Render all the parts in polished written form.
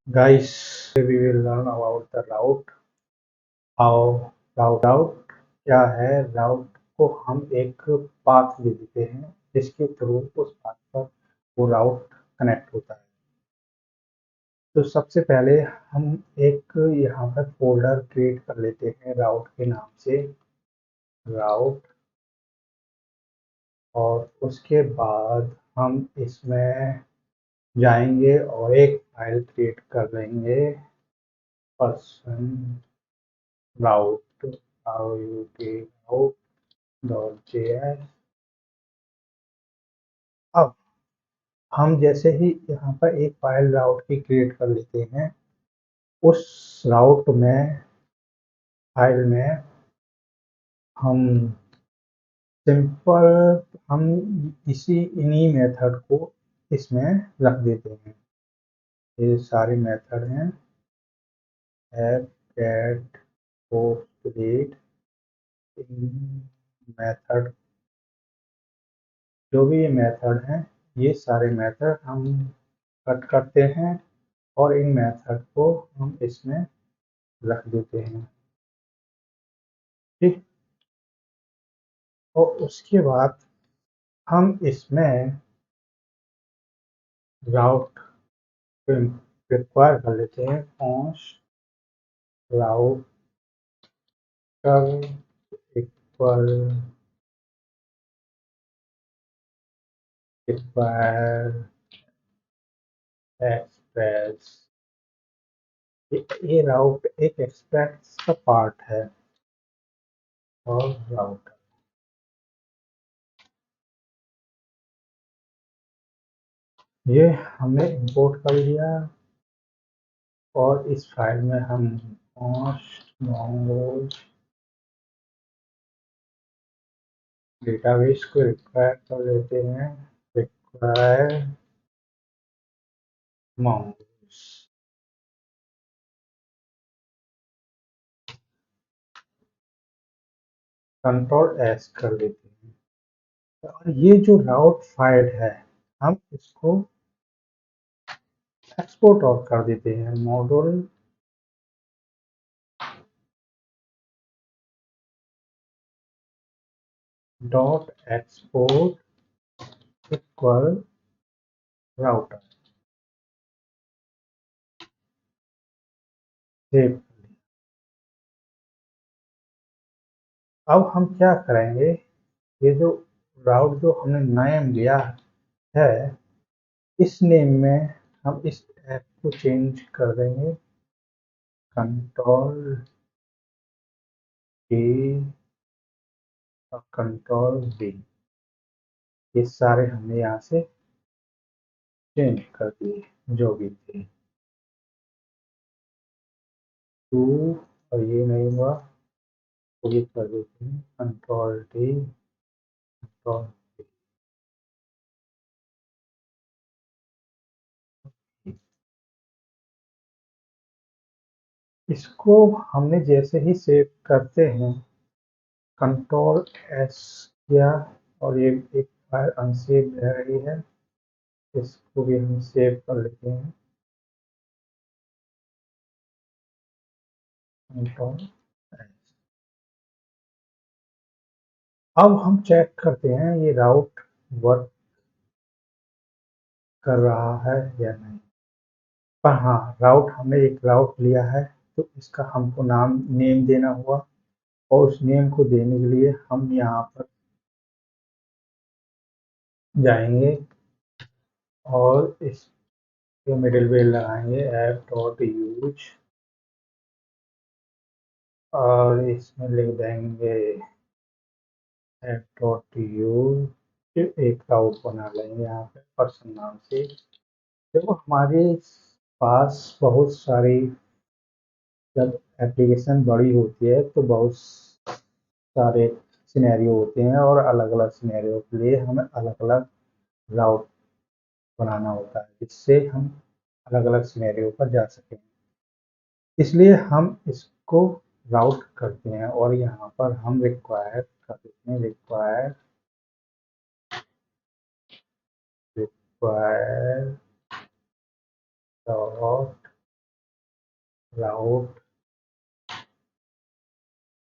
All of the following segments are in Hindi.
Guys, we will learn about the route. How route क्या है? राउट को हम एक पाथ दे देते हैं जिसके थ्रू उस पाथ पर वो राउट कनेक्ट होता है। तो सबसे पहले हम एक यहाँ पर फोल्डर क्रिएट कर लेते हैं राउट के नाम से, राउट। और उसके बाद हम इसमें जाएंगे और एक फाइल क्रिएट कर लेंगे, पर्सन राउट, route.js। अब हम जैसे ही यहाँ पर एक फाइल राउट की क्रिएट कर लेते हैं, उस राउट में फाइल में हम सिंपल हम इन्हीं मेथड को इसमें रख देते हैं। ये सारे मेथड हैं, app, get, post, read, method, जो भी ये मेथड हैं, ये सारे मेथड हम कट करते हैं और इन मेथड को हम इसमें रख देते हैं। ठीक। और उसके बाद हम इसमें राउट रिक्वायर कर लेते हैं, राउटर इक्वल रिक्वायर एक्सप्रेस। ये राउट एक एक्सप्रेस का पार्ट है और राउटर। ये हमने इंपोर्ट कर लिया और इस फाइल में हम mongoose डेटाबेस को रिक्वायर कर लेते हैं, रिक्वायर mongoose। कंट्रोल एस कर देते हैं और ये जो राउट फाइल है हम इसको एक्सपोर्ट और कर देते हैं, module dot export equal router. Save. अब हम क्या करेंगे, ये जो राउट जो हमने नेम दिया है, इस नेम में हम इस ऐप को चेंज कर देंगे, कंट्रोल डी और कंट्रोल डी। ये सारे हमने यहाँ से चेंज कर दिए जो भी थे। 2 और ये नहीं हुआ तो ये कर देते हैं, कंट्रोल डी, कंट्रोल डी। इसको हमने जैसे ही सेव करते हैं, कंट्रोल एस किया और ये एक फाइल अनसेव रह रही है, इसको भी हम सेव कर लेते हैं, कंट्रोल एस। अब हम चेक करते हैं ये राउट वर्क कर रहा है या नहीं। पर हाँ, राउट हमने एक राउट लिया है तो इसका हमको नेम देना हुआ और उस नेम को देने के लिए हम यहाँ पर जाएंगे और इस मिडिल वेल लगाएंगे, ऐप डॉट यूज, और इसमें लिख देंगे ऐप डॉट यूज। एक राउट बना लेंगे यहाँ पे पर्सन नाम से। देखो हमारे पास बहुत सारी, जब एप्लीकेशन बड़ी होती है तो बहुत सारे सिनेरियो होते हैं और अलग अलग सिनेरियो के लिए हमें अलग अलग राउट बनाना होता है जिससे हम अलग अलग सिनेरियो पर जा सकें। इसलिए हम इसको राउट करते हैं और यहाँ पर हम रिक्वायर कर देते हैं, रिक्वायर डॉट राउट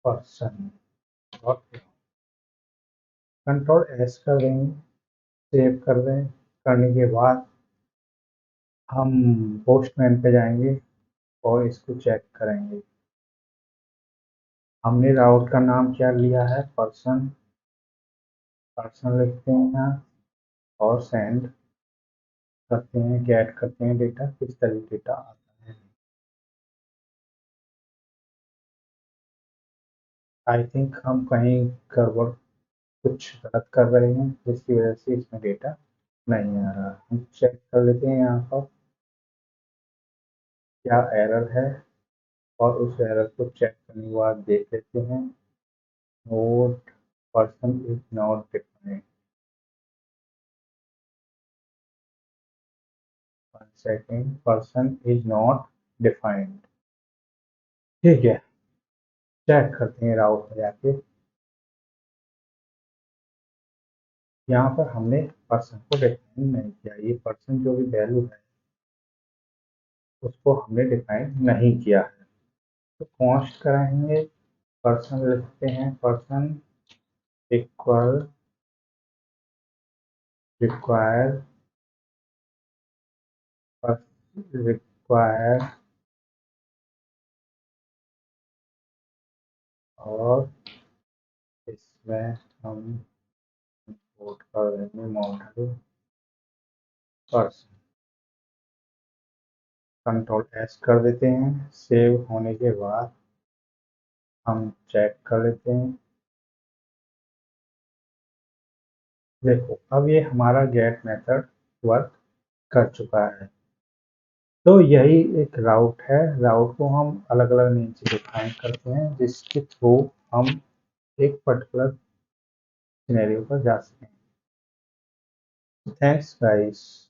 पर्सन डॉट कंट्रोल एस कर देंगे, सेव कर दें। करने के बाद हम पोस्टमैन पे जाएंगे और इसको चेक करेंगे। हमने राउट का नाम क्या लिया है, पर्सन। पर्सन लिखते हैं यहाँ और सेंड करते हैं, गेट करते हैं डेटा, किस तरह डेटा आता है। आई थिंक हम कहीं गड़बड़ कुछ गलत कर रहे हैं जिसकी वजह से इसमें डेटा नहीं आ रहा। हम चेक कर लेते हैं यहाँ पर क्या एरर है और उस एरर को चेक करने के बाद देख लेते हैं। Note person is not defined. 1 second, person is not defined. ठीक है, चेक करते हैं राउट में जाके। यहाँ पर हमने पर्सन को डिफाइन नहीं किया, ये पर्सन जो भी वैल्यू है उसको हमने डिफाइन नहीं किया है। तो कॉन्स्ट कराएंगे, पर्सन लिखते हैं, पर्सन इक्वल रिक्वायर रिक्वायर और इसमें हम इंपोर्ट कर देंगे मॉडल पर्सन। कंट्रोल एस कर देते हैं। सेव होने के बाद हम चेक कर लेते हैं। देखो अब ये हमारा गेट मेथड वर्क कर चुका है। तो यही एक राउट है। राउट को हम अलग अलग नेम से डिफाइन करते हैं जिसके थ्रू हम एक पर्टिकुलर सिनेरियो पर जा सकें। Thanks guys.